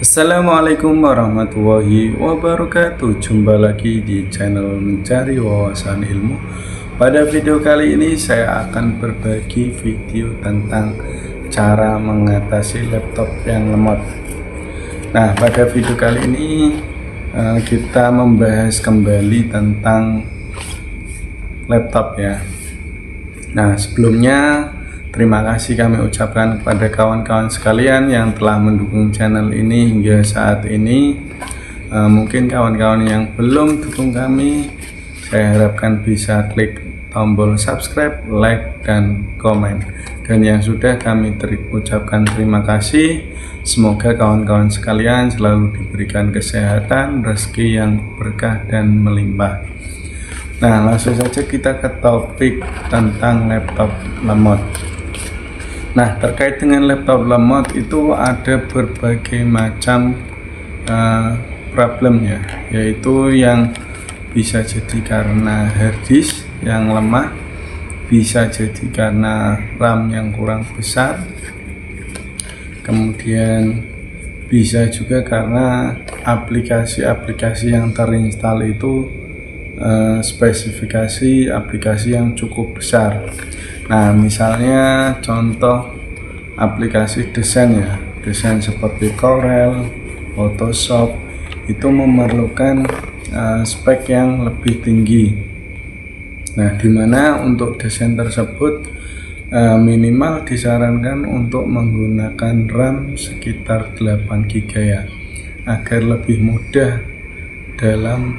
Assalamualaikum warahmatullahi wabarakatuh. Jumpa lagi di channel Mencari Wawasan Ilmu. Pada video kali ini saya akan berbagi video tentang cara mengatasi laptop yang lemot. Nah, pada video kali ini kita membahas kembali tentang laptop ya. Nah, sebelumnya terima kasih kami ucapkan kepada kawan-kawan sekalian yang telah mendukung channel ini hingga saat ini. Mungkin kawan-kawan yang belum dukung kami, saya harapkan bisa klik tombol subscribe, like, dan komen. Dan yang sudah kami ucapkan terima kasih. Semoga kawan-kawan sekalian selalu diberikan kesehatan, rezeki yang berkah dan melimpah. Nah, langsung saja kita ke topik tentang laptop lemot. Nah, terkait dengan laptop lemot itu ada berbagai macam problem ya, yaitu yang bisa jadi karena harddisk yang lemah, bisa jadi karena RAM yang kurang besar, kemudian bisa juga karena aplikasi-aplikasi yang terinstal itu spesifikasi aplikasi yang cukup besar. Nah, misalnya contoh aplikasi desain ya, desain seperti Corel, Photoshop itu memerlukan spek yang lebih tinggi. Nah, dimana untuk desain tersebut minimal disarankan untuk menggunakan RAM sekitar 8 GB ya, agar lebih mudah dalam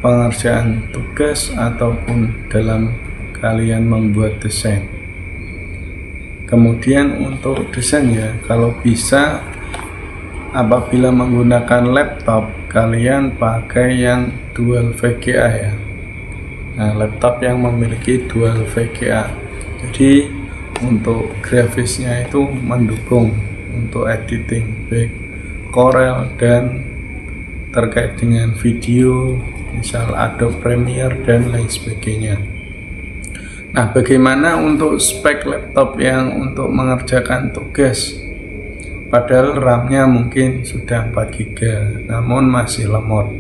pengerjaan tugas ataupun dalam kalian membuat desain. Kemudian untuk desain ya, kalau bisa apabila menggunakan laptop kalian pakai yang dual VGA ya. Nah, laptop yang memiliki dual VGA, jadi untuk grafisnya itu mendukung untuk editing baik Corel dan terkait dengan video, misal Adobe Premiere dan lain sebagainya. Nah, bagaimana untuk spek laptop yang untuk mengerjakan tugas? Padahal RAM-nya mungkin sudah 4 GB, namun masih lemot.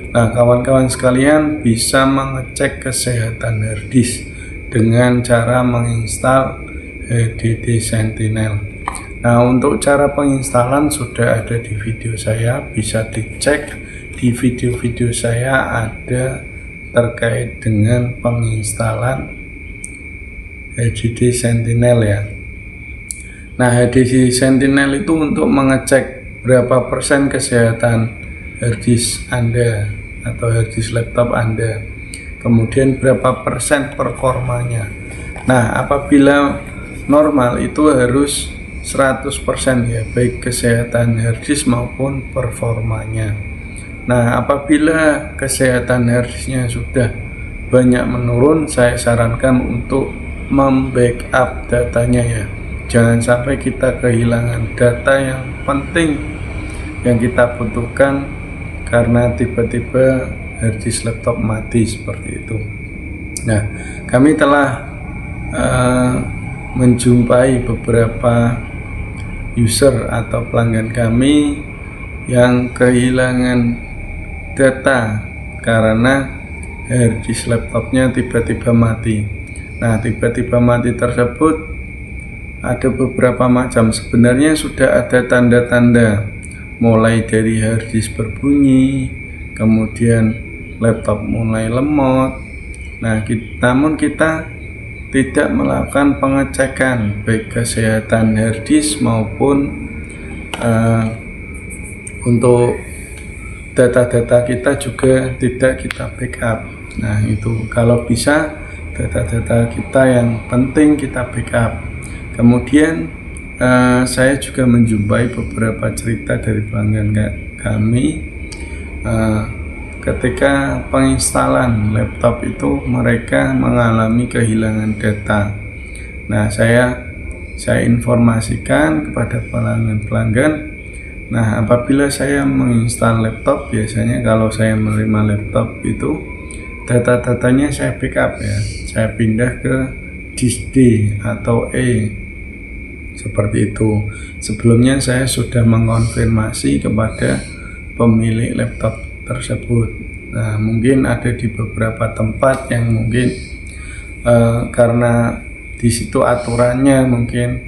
Nah, kawan-kawan sekalian bisa mengecek kesehatan harddisk dengan cara menginstal HDD Sentinel. Nah, untuk cara penginstalan sudah ada di video saya, bisa dicek di video-video saya ada terkait dengan penginstalan HDD Sentinel ya. Nah, HDD Sentinel itu untuk mengecek berapa persen kesehatan harddisk Anda atau harddisk laptop Anda, kemudian berapa persen performanya. Nah, apabila normal itu harus 100% ya, baik kesehatan harddisk maupun performanya. Nah, apabila kesehatan harddisknya sudah banyak menurun, saya sarankan untuk membackup datanya ya. Jangan sampai kita kehilangan data yang penting yang kita butuhkan karena tiba-tiba harddisk laptop mati seperti itu. Nah, kami telah menjumpai beberapa user atau pelanggan kami yang kehilangan data karena harddisk laptopnya tiba-tiba mati. Nah, tiba-tiba mati tersebut ada beberapa macam. Sebenarnya sudah ada tanda-tanda, mulai dari harddisk berbunyi, kemudian laptop mulai lemot. Nah, namun kita tidak melakukan pengecekan baik kesehatan harddisk maupun untuk data-data kita juga tidak kita backup. Nah, itu kalau bisa data-data kita yang penting kita backup. Kemudian saya juga menjumpai beberapa cerita dari pelanggan kami ketika penginstalan laptop itu mereka mengalami kehilangan data. Nah, saya informasikan kepada pelanggan. Nah, apabila saya menginstal laptop, biasanya kalau saya menerima laptop itu data-datanya saya backup ya, saya pindah ke disk D atau E. seperti itu. Sebelumnya saya sudah mengkonfirmasi kepada pemilik laptop tersebut. Nah, mungkin ada di beberapa tempat yang mungkin karena di situ aturannya mungkin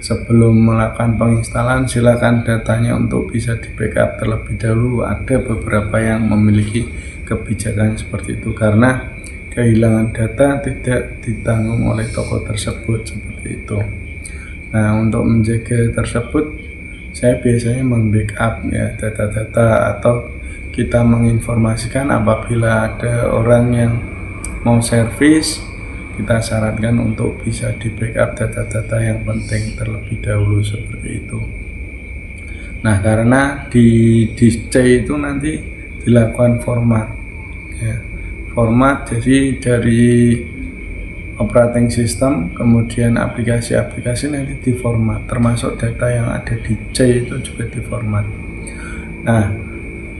sebelum melakukan penginstalan silakan datanya untuk bisa di backup terlebih dahulu. Ada beberapa yang memiliki kebijakan seperti itu karena kehilangan data tidak ditanggung oleh toko tersebut seperti itu. Nah, untuk menjaga tersebut saya biasanya membackup ya data-data, atau kita menginformasikan apabila ada orang yang mau servis, kita sarankan untuk bisa di backup data-data yang penting terlebih dahulu seperti itu. Nah, karena di C itu nanti dilakukan format ya. Format jadi dari operating system kemudian aplikasi-aplikasi nanti diformat, termasuk data yang ada di C itu juga diformat. Nah,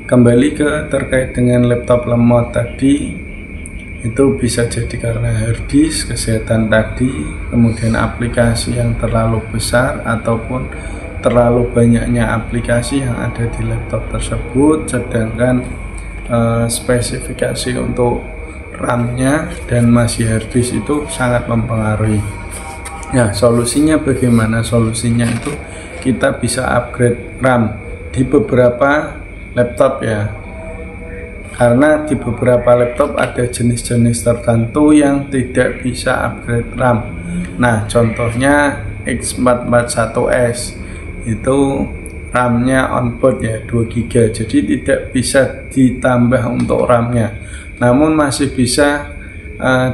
kembali ke terkait dengan laptop lemot tadi, itu bisa jadi karena harddisk, kesehatan tadi, kemudian aplikasi yang terlalu besar ataupun terlalu banyaknya aplikasi yang ada di laptop tersebut, sedangkan spesifikasi untuk RAM-nya dan masih harddisk itu sangat mempengaruhi. Ya, solusinya bagaimana? Solusinya itu kita bisa upgrade RAM di beberapa laptop ya. Karena di beberapa laptop ada jenis-jenis tertentu yang tidak bisa upgrade RAM. Nah, contohnya X441S itu RAM-nya onboard ya 2 GB, jadi tidak bisa ditambah untuk RAM-nya. Namun masih bisa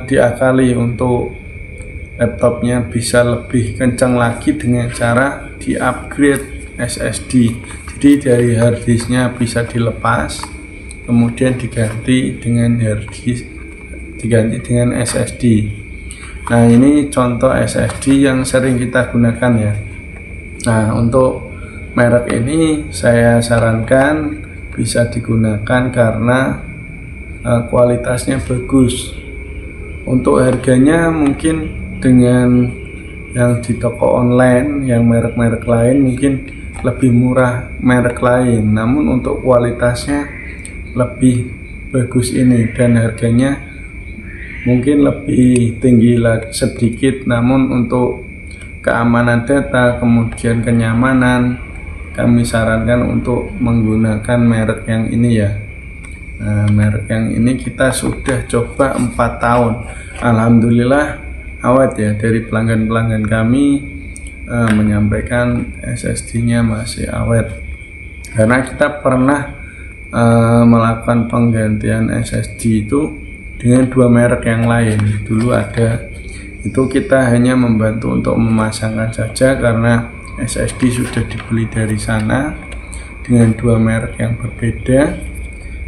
diakali untuk laptopnya bisa lebih kencang lagi dengan cara di-upgrade SSD. Jadi dari harddisknya bisa dilepas, kemudian diganti dengan harddisk, diganti dengan SSD. Nah, ini contoh SSD yang sering kita gunakan ya. Nah, untuk merek ini saya sarankan bisa digunakan karena kualitasnya bagus. Untuk harganya mungkin dengan yang di toko online, yang merek-merek lain mungkin lebih murah merek lain, namun untuk kualitasnya lebih bagus ini, dan harganya mungkin lebih tinggi sedikit, namun untuk keamanan data kemudian kenyamanan kami sarankan untuk menggunakan merek yang ini ya. Nah, merek yang ini kita sudah coba 4 tahun, alhamdulillah awet ya. Dari pelanggan-pelanggan kami menyampaikan SSD-nya masih awet, karena kita pernah melakukan penggantian SSD itu dengan 2 merek yang lain. Dulu ada, itu kita hanya membantu untuk memasangkan saja karena SSD sudah dibeli dari sana dengan 2 merek yang berbeda.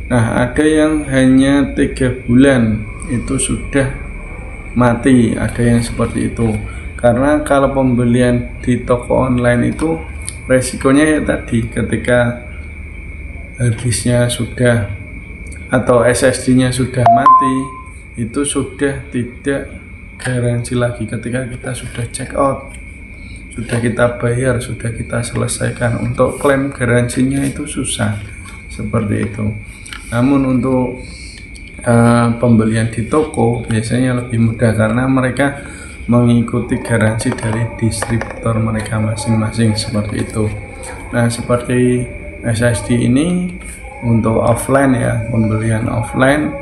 Nah, ada yang hanya 3 bulan itu sudah mati, ada yang seperti itu. Karena kalau pembelian di toko online itu resikonya ya tadi, ketika harddisknya sudah atau SSD-nya sudah mati, itu sudah tidak garansi lagi. Ketika kita sudah check out, sudah kita bayar, sudah kita selesaikan, untuk klaim garansinya itu susah seperti itu. Namun untuk pembelian di toko biasanya lebih mudah karena mereka mengikuti garansi dari distributor mereka masing-masing seperti itu. Nah, seperti SSD ini untuk offline ya, pembelian offline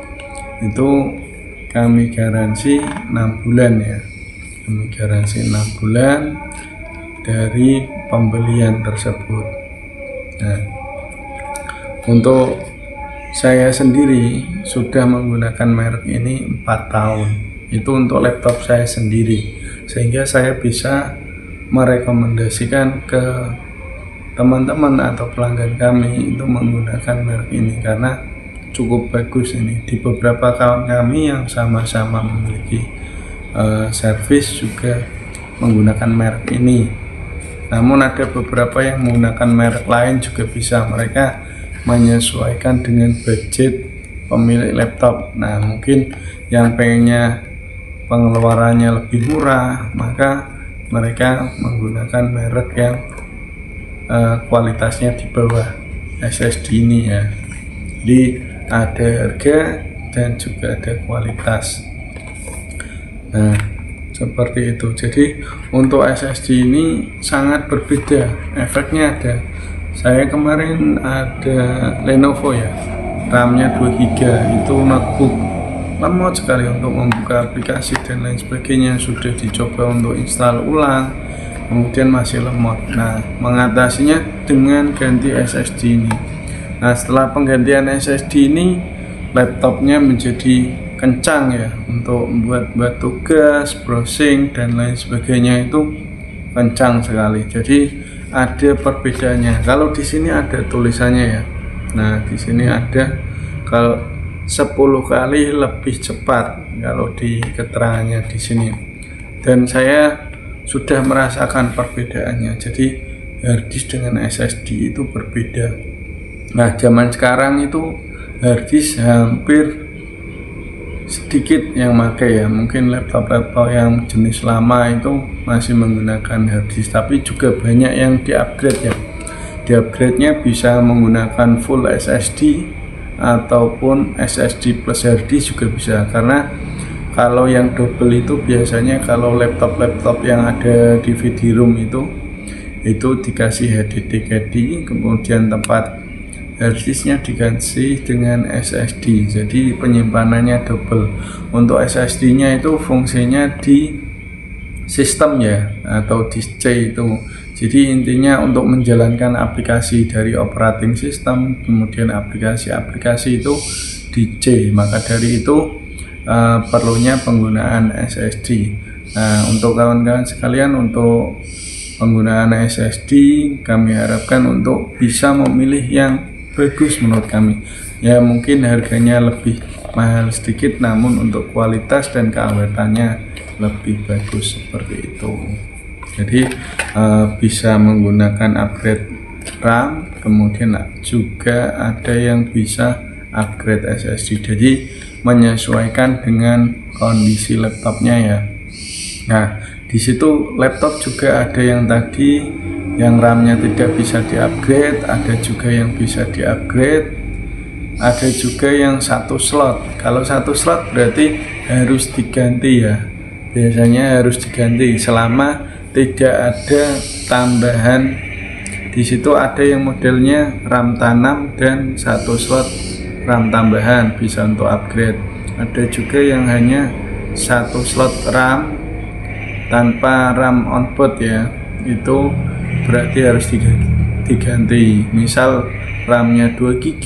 itu kami garansi 6 bulan ya. Kami garansi 6 bulan dari pembelian tersebut. Nah, untuk saya sendiri sudah menggunakan merek ini 4 tahun. Itu untuk laptop saya sendiri, sehingga saya bisa merekomendasikan ke teman-teman atau pelanggan kami itu menggunakan merek ini karena cukup bagus ini. Di beberapa kawan kami yang sama-sama memiliki servis juga menggunakan merek ini. Namun ada beberapa yang menggunakan merek lain juga bisa, mereka menyesuaikan dengan budget pemilik laptop. Nah, mungkin yang pengennya pengeluarannya lebih murah, maka mereka menggunakan merek yang kualitasnya di bawah SSD ini ya. Jadi ada harga dan juga ada kualitas. Nah, seperti itu. Jadi untuk SSD ini sangat berbeda, efeknya ada. Saya kemarin ada Lenovo ya, RAM-nya 2 GB, itu notebook lemot sekali untuk membuka aplikasi dan lain sebagainya. Sudah dicoba untuk install ulang, kemudian masih lemot. Nah, mengatasinya dengan ganti SSD ini. Nah, setelah penggantian SSD ini, laptopnya menjadi kencang ya, untuk buat tugas, browsing dan lain sebagainya itu kencang sekali. Jadi ada perbedaannya. Kalau di sini ada tulisannya ya. Nah, di sini ada kalau 10 kali lebih cepat kalau di keterangannya di sini. Dan saya sudah merasakan perbedaannya. Jadi harddisk dengan SSD itu berbeda. Nah, zaman sekarang itu harddisk hampir sedikit yang pakai ya. Mungkin laptop-laptop yang jenis lama itu masih menggunakan harddisk, tapi juga banyak yang di-upgrade ya. Di-upgrade-nya bisa menggunakan full SSD ataupun SSD plus harddisk juga bisa. Karena kalau yang double itu biasanya kalau laptop-laptop yang ada di DVD room itu dikasih HDD, kemudian tempat harddisknya diganti dengan SSD, jadi penyimpanannya double. Untuk SSD-nya itu fungsinya di sistem ya, atau di C itu. Jadi intinya untuk menjalankan aplikasi dari operating system, kemudian aplikasi-aplikasi itu di C. Maka dari itu perlunya penggunaan SSD. Nah, untuk kawan-kawan sekalian, untuk penggunaan SSD kami harapkan untuk bisa memilih yang bagus menurut kami ya. Mungkin harganya lebih mahal sedikit, namun untuk kualitas dan keawetannya lebih bagus, seperti itu. Jadi bisa menggunakan upgrade RAM, kemudian juga ada yang bisa upgrade SSD. Jadi menyesuaikan dengan kondisi laptopnya ya. Nah, di situ laptop juga ada yang tadi yang RAM-nya tidak bisa di-upgrade, ada juga yang bisa di-upgrade, ada juga yang 1 slot. Kalau 1 slot berarti harus diganti ya. Biasanya harus diganti selama tidak ada tambahan. Di situ ada yang modelnya RAM tanam dan 1 slot RAM tambahan, bisa untuk upgrade. Ada juga yang hanya 1 slot RAM tanpa RAM onboard ya. Itu berarti harus diganti. Misal RAM-nya 2 GB,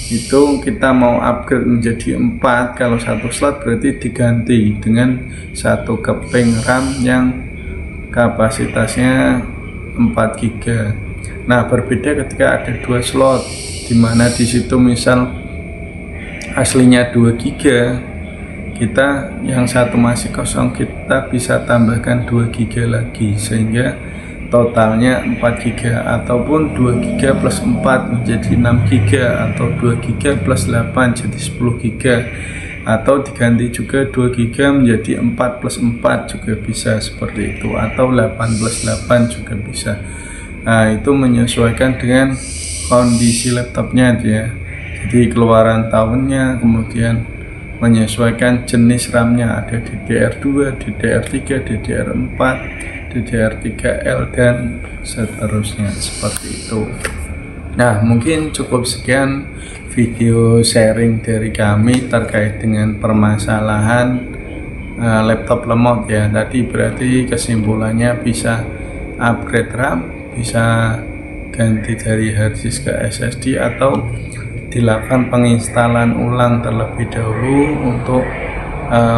itu kita mau upgrade menjadi 4, kalau 1 slot berarti diganti dengan 1 keping RAM yang kapasitasnya 4 GB. Nah, berbeda ketika ada 2 slot, dimana di situ misal aslinya 2 GB, kita yang satu masih kosong, kita bisa tambahkan 2 GB lagi, sehingga totalnya 4 GB, ataupun 2 GB plus 4 menjadi 6 GB, atau 2 GB plus 8 jadi 10 GB, atau diganti juga 2 GB menjadi 4 plus 4 juga bisa, seperti itu, atau 8 plus 8 juga bisa. Nah, itu menyesuaikan dengan kondisi laptopnya ya. Jadi keluaran tahunnya, kemudian menyesuaikan jenis RAM-nya, ada DDR2, DDR3, DDR4, DDR3L dan seterusnya, seperti itu. Nah, mungkin cukup sekian video sharing dari kami terkait dengan permasalahan laptop lemot ya. Tadi berarti kesimpulannya bisa upgrade RAM, bisa ganti dari harddisk ke SSD, atau dilakukan penginstalan ulang terlebih dahulu untuk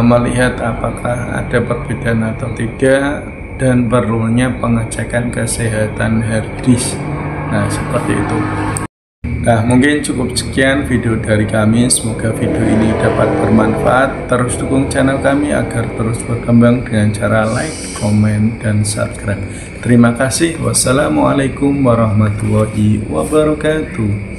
melihat apakah ada perbedaan atau tidak, dan perlunya pengecekan kesehatan harddisk. Nah, seperti itu. Nah, mungkin cukup sekian video dari kami. Semoga video ini dapat bermanfaat. Terus dukung channel kami agar terus berkembang dengan cara like, komen, dan subscribe. Terima kasih. Wassalamualaikum warahmatullahi wabarakatuh.